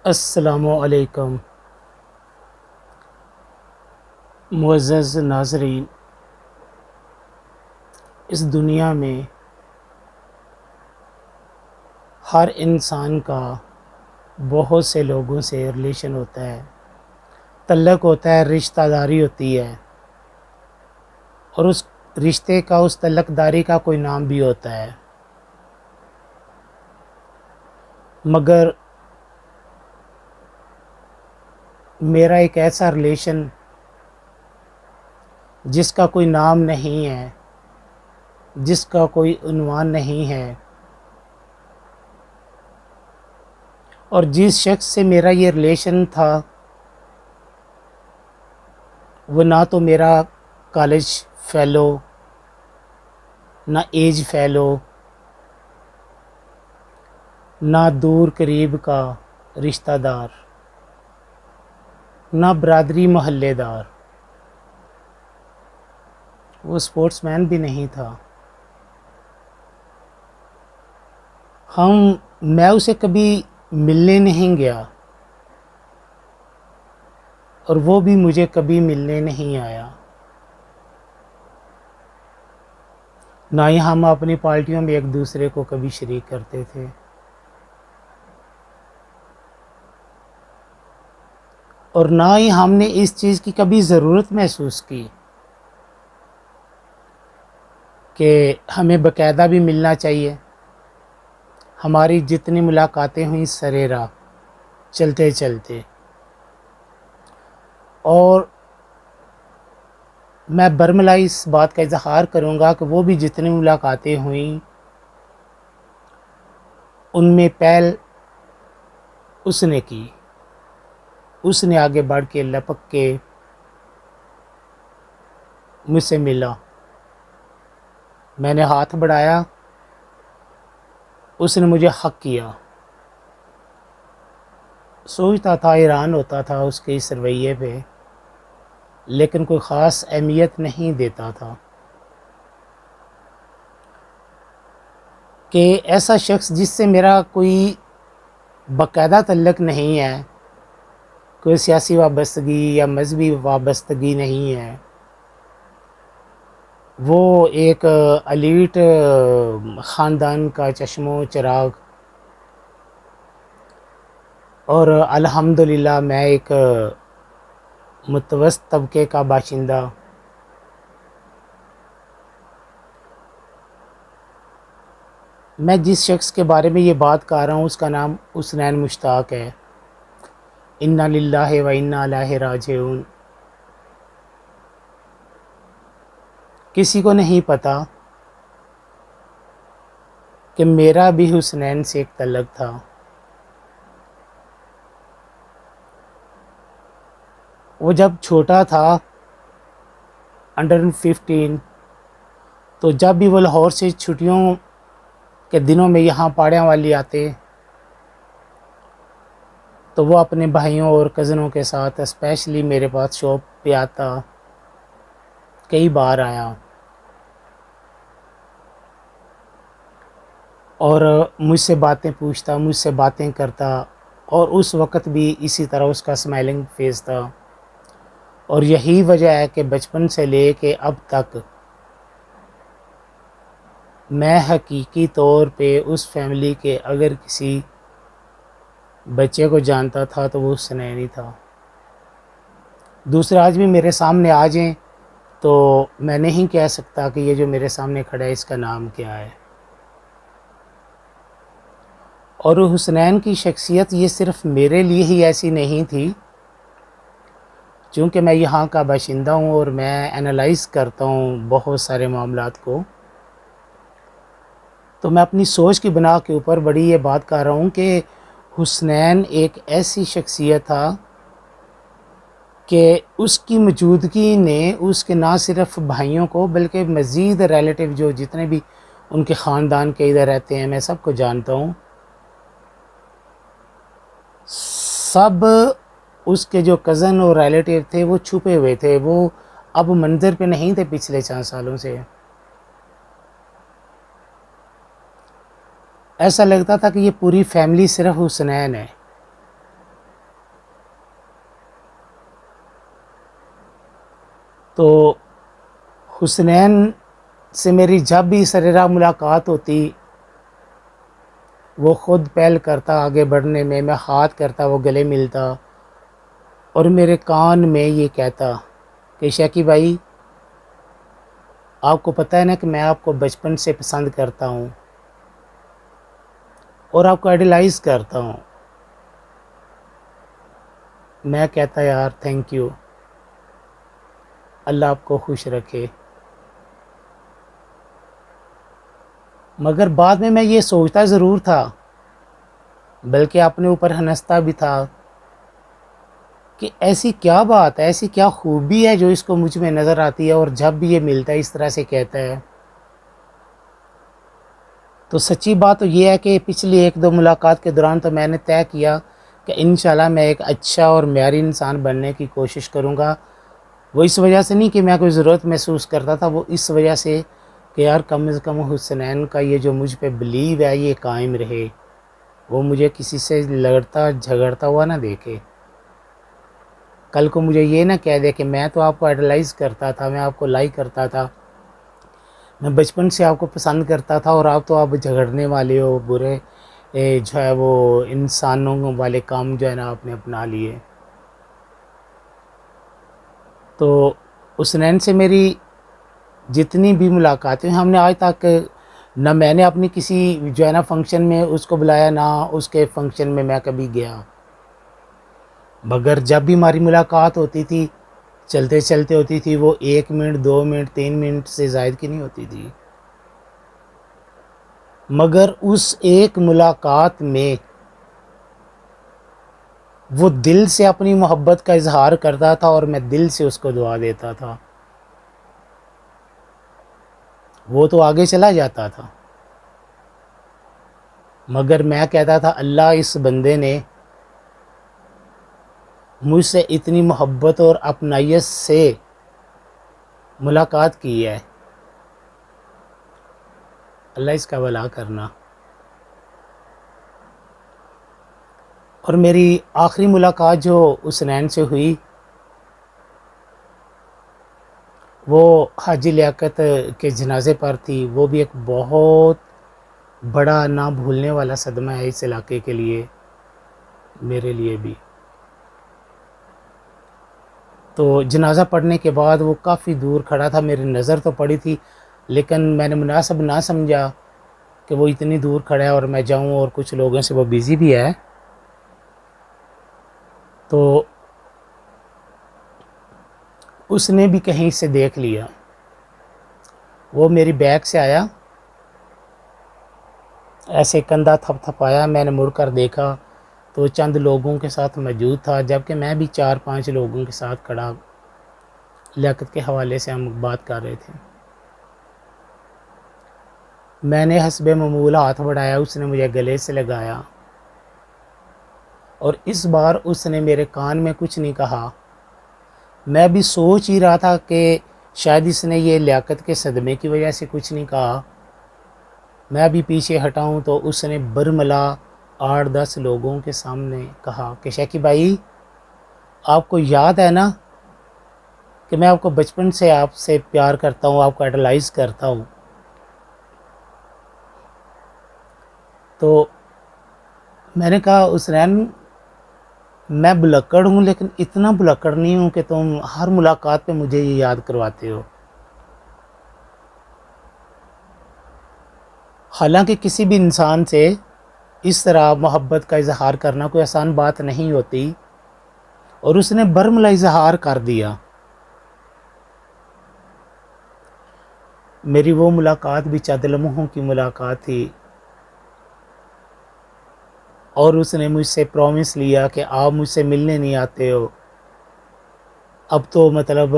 السلام علیکم معزز ناظرین، اس دنیا میں ہر انسان کا بہت سے لوگوں سے ریلیشن ہوتا ہے، تعلق ہوتا ہے، رشتہ داری ہوتی ہے، اور اس رشتے کا، اس تعلق داری کا کوئی نام بھی ہوتا ہے۔ مگر میرا ایک ایسا ریلیشن جس کا کوئی نام نہیں ہے، جس کا کوئی عنوان نہیں ہے، اور جس شخص سے میرا یہ ریلیشن تھا وہ نہ تو میرا کالج فیلو، نہ ایج فیلو، نہ دور قریب کا رشتہ دار، نہ برادری محلے دار، وہ سپورٹس مین بھی نہیں تھا۔ میں اسے کبھی ملنے نہیں گیا اور وہ بھی مجھے کبھی ملنے نہیں آیا، نہ ہی ہم اپنی پارٹیوں میں ایک دوسرے کو کبھی شریک کرتے تھے۔ اور نہ ہی ہم نے اس چیز کی کبھی ضرورت محسوس کی کہ ہمیں باقاعدہ بھی ملنا چاہیے۔ ہماری جتنی ملاقاتیں ہوئیں سرے راہ چلتے چلتے، اور میں برملا اس بات کا اظہار کروں گا کہ وہ بھی جتنی ملاقاتیں ہوئیں ان میں پہل اس نے کی، اس نے آگے بڑھ کے لپک کے مجھ سے ملا، میں نے ہاتھ بڑھایا، اس نے مجھے حق کیا۔ سوچتا تھا، حیران ہوتا تھا اس کے اس رویے پہ، لیکن کوئی خاص اہمیت نہیں دیتا تھا کہ ایسا شخص جس سے میرا کوئی باقاعدہ تعلق نہیں ہے، کوئی سیاسی وابستگی یا مذہبی وابستگی نہیں ہے، وہ ایک ایلیٹ خاندان کا چشم و چراغ، اور الحمدللہ میں ایک متوسط طبقے کا باشندہ۔ میں جس شخص کے بارے میں یہ بات کر رہا ہوں اس کا نام حسنین مشتاق ہے۔ انا للہ و انا الیہ راجعون۔ کسی کو نہیں پتہ کہ میرا بھی حسنین سے ایک تعلق تھا۔ وہ جب چھوٹا تھا، انڈر 15، تو جب بھی وہ لاہور سے چھٹیوں کے دنوں میں یہاں پاڑیاں والی آتے تو وہ اپنے بھائیوں اور کزنوں کے ساتھ اسپیشلی میرے پاس شاپ پہ آتا، کئی بار آیا، اور مجھ سے باتیں پوچھتا، مجھ سے باتیں کرتا، اور اس وقت بھی اسی طرح اس کا اسمائلنگ فیس تھا۔ اور یہی وجہ ہے کہ بچپن سے لے کے اب تک میں حقیقی طور پہ اس فیملی کے اگر کسی بچے کو جانتا تھا تو وہ حسنین ہی تھا۔ دوسرے آج بھی میرے سامنے آ جائیں تو میں نہیں کہہ سکتا کہ یہ جو میرے سامنے کھڑا ہے اس کا نام کیا ہے۔ اور حسنین کی شخصیت یہ صرف میرے لیے ہی ایسی نہیں تھی، چونکہ میں یہاں کا باشندہ ہوں اور میں انالائز کرتا ہوں بہت سارے معاملات کو، تو میں اپنی سوچ کی بنا کے اوپر بڑی یہ بات کر رہا ہوں کہ حسنین ایک ایسی شخصیت تھا کہ اس کی موجودگی نے اس کے نہ صرف بھائیوں کو بلکہ مزید ریلیٹیو جو جتنے بھی ان کے خاندان کے ادھر رہتے ہیں، میں سب کو جانتا ہوں، سب اس کے جو کزن اور ریلیٹیو تھے وہ چھپے ہوئے تھے، وہ اب منظر پہ نہیں تھے پچھلے 4 سالوں سے۔ ایسا لگتا تھا کہ یہ پوری فیملی صرف حسنین ہے۔ تو حسنین سے میری جب بھی سر راہ ملاقات ہوتی، وہ خود پہل کرتا آگے بڑھنے میں ہاتھ کرتا، وہ گلے ملتا اور میرے کان میں یہ کہتا کہ شیخی بھائی، آپ کو پتہ ہے نا کہ میں آپ کو بچپن سے پسند کرتا ہوں اور آپ کو آئیڈیلائز کرتا ہوں۔ میں کہتا یار تھینک یو، اللہ آپ کو خوش رکھے۔ مگر بعد میں یہ سوچتا ضرور تھا، بلکہ اپنے اوپر ہنستا بھی تھا کہ ایسی کیا بات ہے، ایسی کیا خوبی ہے جو اس کو مجھ میں نظر آتی ہے اور جب بھی یہ ملتا ہے اس طرح سے کہتا ہے۔ تو سچی بات تو یہ ہے کہ پچھلی 1-2 ملاقات کے دوران تو میں نے طے کیا کہ انشاءاللہ میں ایک اچھا اور معیاری انسان بننے کی کوشش کروں گا۔ وہ اس وجہ سے نہیں کہ میں کوئی ضرورت محسوس کرتا تھا، وہ اس وجہ سے کہ یار کم از کم حسنین کا یہ جو مجھ پہ بلیو ہے یہ قائم رہے، وہ مجھے کسی سے لڑتا جھگڑتا ہوا نہ دیکھے، کل کو مجھے یہ نہ کہہ دے کہ میں تو آپ کو آئیڈلائز کرتا تھا، میں آپ کو لائک کرتا تھا، میں بچپن سے آپ کو پسند کرتا تھا اور آپ تو آپ جھگڑنے والے ہو، برے جو ہے وہ انسانوں والے کام جو ہے نا آپ نے اپنا لیے۔ تو حسنین سے میری جتنی بھی ملاقاتیں ہم نے آج تک نہ میں نے اپنی کسی جو ہے نا فنکشن میں اس کو بلایا، نہ اس کے فنکشن میں کبھی گیا، مگر جب بھی ہماری ملاقات ہوتی تھی چلتے چلتے ہوتی تھی، وہ 1 منٹ 2 منٹ 3 منٹ سے زائد کی نہیں ہوتی تھی، مگر اس ایک ملاقات میں وہ دل سے اپنی محبت کا اظہار کرتا تھا اور میں دل سے اس کو دعا دیتا تھا، وہ تو آگے چلا جاتا تھا مگر میں کہتا تھا اللہ اس بندے نے مجھ سے اتنی محبت اور اپنائیت سے ملاقات کی ہے، اللہ اس کا بھلا کرنا۔ اور میری آخری ملاقات جو حسنین سے ہوئی وہ حاجی لیاقت کے جنازے پر تھی، وہ بھی ایک بہت بڑا نہ بھولنے والا صدمہ ہے اس علاقے کے لیے، میرے لیے بھی۔ تو جنازہ پڑھنے کے بعد وہ کافی دور کھڑا تھا، میری نظر تو پڑی تھی لیکن میں نے مناسب نہ سمجھا کہ وہ اتنی دور کھڑا ہے اور میں جاؤں، اور کچھ لوگوں سے وہ بیزی بھی ہے، تو اس نے بھی کہیں سے دیکھ لیا، وہ میری بیک سے آیا، ایسے کندھا تھپ تھپایا، میں نے مڑ کر دیکھا تو چند لوگوں کے ساتھ موجود تھا، جبکہ میں بھی 4-5 لوگوں کے ساتھ کھڑا لیاقت کے حوالے سے ہم بات کر رہے تھے۔ میں نے حسب معمول ہاتھ بڑھایا، اس نے مجھے گلے سے لگایا اور اس بار اس نے میرے کان میں کچھ نہیں کہا۔ میں بھی سوچ ہی رہا تھا کہ شاید اس نے یہ لیاقت کے صدمے کی وجہ سے کچھ نہیں کہا، میں بھی پیچھے ہٹاؤں تو اس نے برملا 8-10 لوگوں کے سامنے کہا کہ شیخی بھائی، آپ کو یاد ہے نا کہ میں آپ کو بچپن سے آپ سے پیار کرتا ہوں، آپ کو آئیڈلائز کرتا ہوں۔ تو میں نے کہا حسنین، میں بلکڑ ہوں لیکن اتنا بلکڑ نہیں ہوں کہ تم ہر ملاقات پہ مجھے یہ یاد کرواتے ہو۔ حالانکہ کسی بھی انسان سے اس طرح محبت کا اظہار کرنا کوئی آسان بات نہیں ہوتی، اور اس نے برملا اظہار کر دیا۔ میری وہ ملاقات بھی چند لمحوں کی ملاقات تھی اور اس نے مجھ سے پرومس لیا کہ آپ مجھ سے ملنے نہیں آتے ہو، اب تو مطلب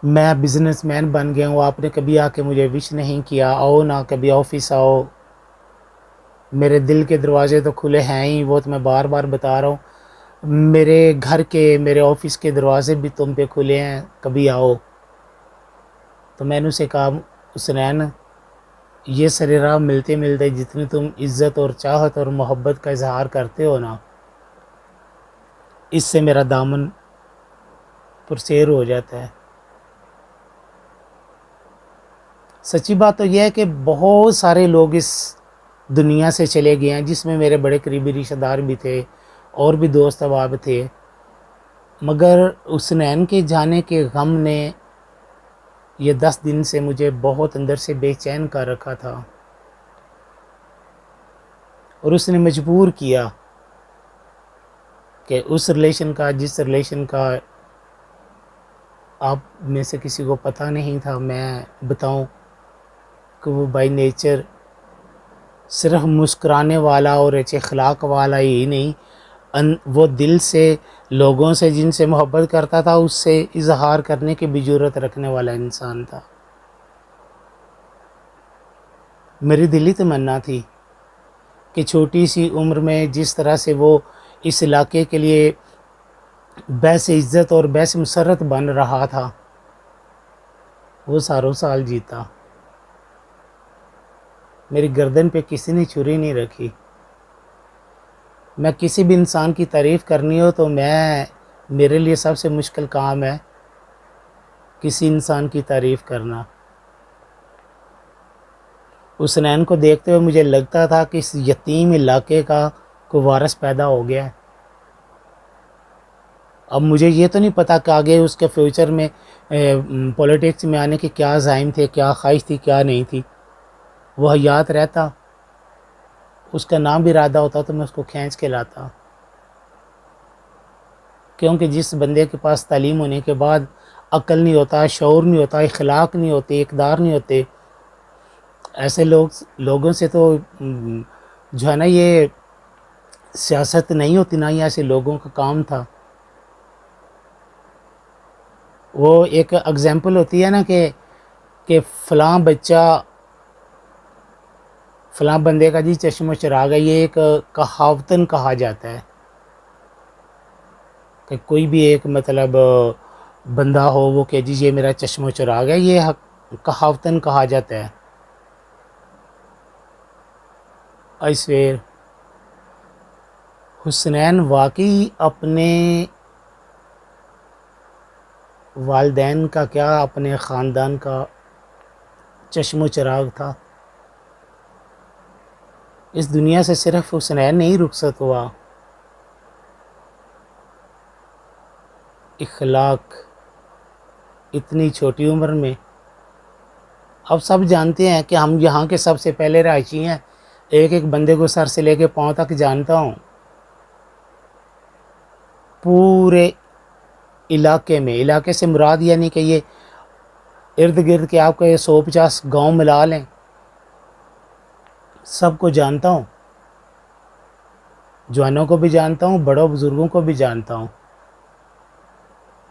میں بزنس مین بن گیا ہوں، آپ نے کبھی آ کے مجھے وش نہیں کیا، آؤ نہ کبھی آفس آؤ، میرے دل کے دروازے تو کھلے ہیں ہی، وہ تو میں بار بار بتا رہا ہوں، میرے گھر کے میرے آفس کے دروازے بھی تم پہ کھلے ہیں، کبھی آؤ۔ تو میں نے اسے کہا حسنین، یہ سر راہ ملتے ملتے جتنی تم عزت اور چاہت اور محبت کا اظہار کرتے ہو نا، اس سے میرا دامن پرسیر ہو جاتا ہے۔ سچی بات تو یہ ہے کہ بہت سارے لوگ اس دنیا سے چلے گئے ہیں، جس میں میرے بڑے قریبی رشتہ دار بھی تھے اور بھی دوست احباب تھے، مگر حسنین کے جانے کے غم نے یہ 10 دن سے مجھے بہت اندر سے بے چین کر رکھا تھا، اور اس نے مجبور کیا کہ اس ریلیشن کا، جس ریلیشن کا آپ میں سے کسی کو پتہ نہیں تھا، میں بتاؤں کہ وہ بائی نیچر صرف مسکرانے والا اور اچھے اخلاق والا ہی نہیں، وہ دل سے لوگوں سے جن سے محبت کرتا تھا اس سے اظہار کرنے کی بھی جرات رکھنے والا انسان تھا۔ میری دلی تمنا تھی کہ چھوٹی سی عمر میں جس طرح سے وہ اس علاقے کے لیے باعث عزت اور باعث مسرت بن رہا تھا، وہ سالوں سال جیتا۔ میری گردن پہ کسی نے چھری نہیں رکھی۔ میں کسی بھی انسان کی تعریف کرنی ہو تو میرے لیے سب سے مشکل کام ہے کسی انسان کی تعریف کرنا۔ حسنین کو دیکھتے ہوئے مجھے لگتا تھا کہ اس یتیم علاقے کا کوئی وارث پیدا ہو گیا ہے۔ اب مجھے یہ تو نہیں پتا کہ آگے اس کے فیوچر میں پولیٹکس میں آنے کے کیا عزائم تھے، کیا خواہش تھی، کیا نہیں تھی۔ وہ حیات رہتا، اس کا نام بھی ارادہ ہوتا تو میں اس کو کھینچ کے لاتا، کیونکہ جس بندے کے پاس تعلیم ہونے کے بعد عقل نہیں ہوتا، شعور نہیں ہوتا، اخلاق نہیں ہوتے، اقدار نہیں ہوتے، ایسے لوگوں سے تو جو ہے نا یہ سیاست نہیں ہوتی، نہ ہی ایسے لوگوں کا کام تھا۔ وہ ایک اگزامپل ہوتی ہے نا کہ فلاں بچہ فلاں بندے کا جی چشم و چراغ ہے، یہ ایک کہاوتن کہا جاتا ہے کہ کوئی بھی ایک مطلب بندہ ہو وہ کہ جی یہ میرا چشم و چراغ ہے، یہ کہاوتن کہا جاتا ہے۔ ایسے حسنین واقعی اپنے والدین کا کیا اپنے خاندان کا چشم و چراغ تھا۔ اس دنیا سے صرف حسنین نہیں رخصت ہوا، اخلاق اتنی چھوٹی عمر میں۔ اب سب جانتے ہیں کہ ہم یہاں کے سب سے پہلے رہائشی ہیں، ایک ایک بندے کو سر سے لے کے پاؤں تک جانتا ہوں۔ پورے علاقے سے مراد یعنی کہ یہ ارد گرد کے آپ کو 150 گاؤں ملا لیں، سب کو جانتا ہوں، جوانوں کو بھی جانتا ہوں، بڑوں بزرگوں کو بھی جانتا ہوں۔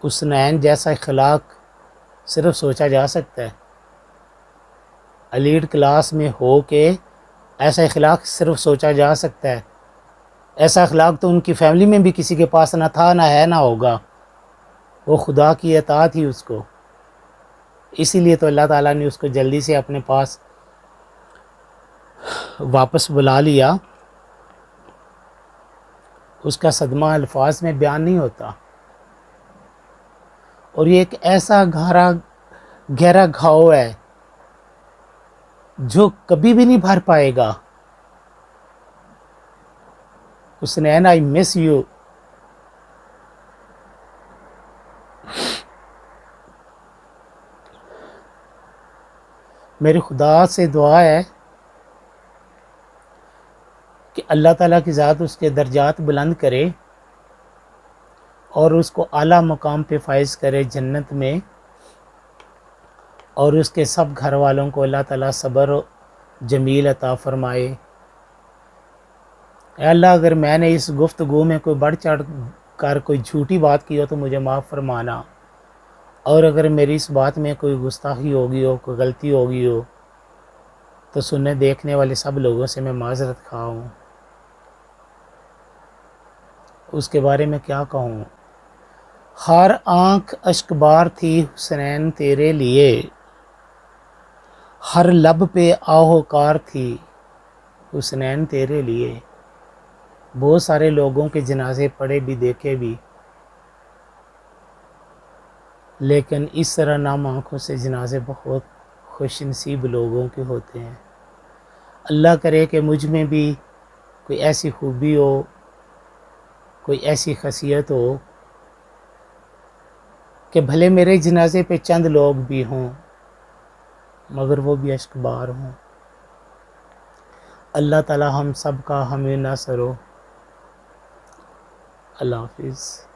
حسنین جیسا اخلاق صرف سوچا جا سکتا ہے، ایلیٹ کلاس میں ہو کے ایسا اخلاق صرف سوچا جا سکتا ہے۔ ایسا اخلاق تو ان کی فیملی میں بھی کسی کے پاس نہ تھا، نہ ہے، نہ ہوگا۔ وہ خدا کی عطا تھی اس کو، اسی لیے تو اللہ تعالیٰ نے اس کو جلدی سے اپنے پاس واپس بلا لیا۔ اس کا صدمہ الفاظ میں بیان نہیں ہوتا، اور یہ ایک ایسا گہرا گھاؤ ہے جو کبھی بھی نہیں بھر پائے گا۔ حسنین آئی مس یو۔ میری خدا سے دعا ہے کہ اللہ تعالیٰ کی ذات اس کے درجات بلند کرے اور اس کو اعلیٰ مقام پہ فائز کرے جنت میں، اور اس کے سب گھر والوں کو اللہ تعالیٰ صبر و جمیل عطا فرمائے۔ اے اللہ، اگر میں نے اس گفتگو میں کوئی بڑھ چڑھ کر کوئی جھوٹی بات کی ہو تو مجھے معاف فرمانا، اور اگر میری اس بات میں کوئی گستاخی ہوگی ہو، کوئی غلطی ہوگی ہو تو سننے دیکھنے والے سب لوگوں سے میں معذرت خواہ ہوں۔ اس کے بارے میں کیا کہوں؟ ہر آنکھ اشک بار تھی حسنین تیرے لیے، ہر لب پہ آہوکار تھی حسنین تیرے لیے۔ بہت سارے لوگوں کے جنازے پڑے بھی، دیکھے بھی، لیکن اس طرح نام آنکھوں سے جنازے بہت خوش نصیب لوگوں کے ہوتے ہیں۔ اللہ کرے کہ مجھ میں بھی کوئی ایسی خوبی ہو، کوئی ایسی خاصیت ہو کہ بھلے میرے جنازے پہ چند لوگ بھی ہوں مگر وہ بھی اشک بار ہوں۔ اللہ تعالی ہم سب کا حامی ناصر ہو۔ اللہ حافظ۔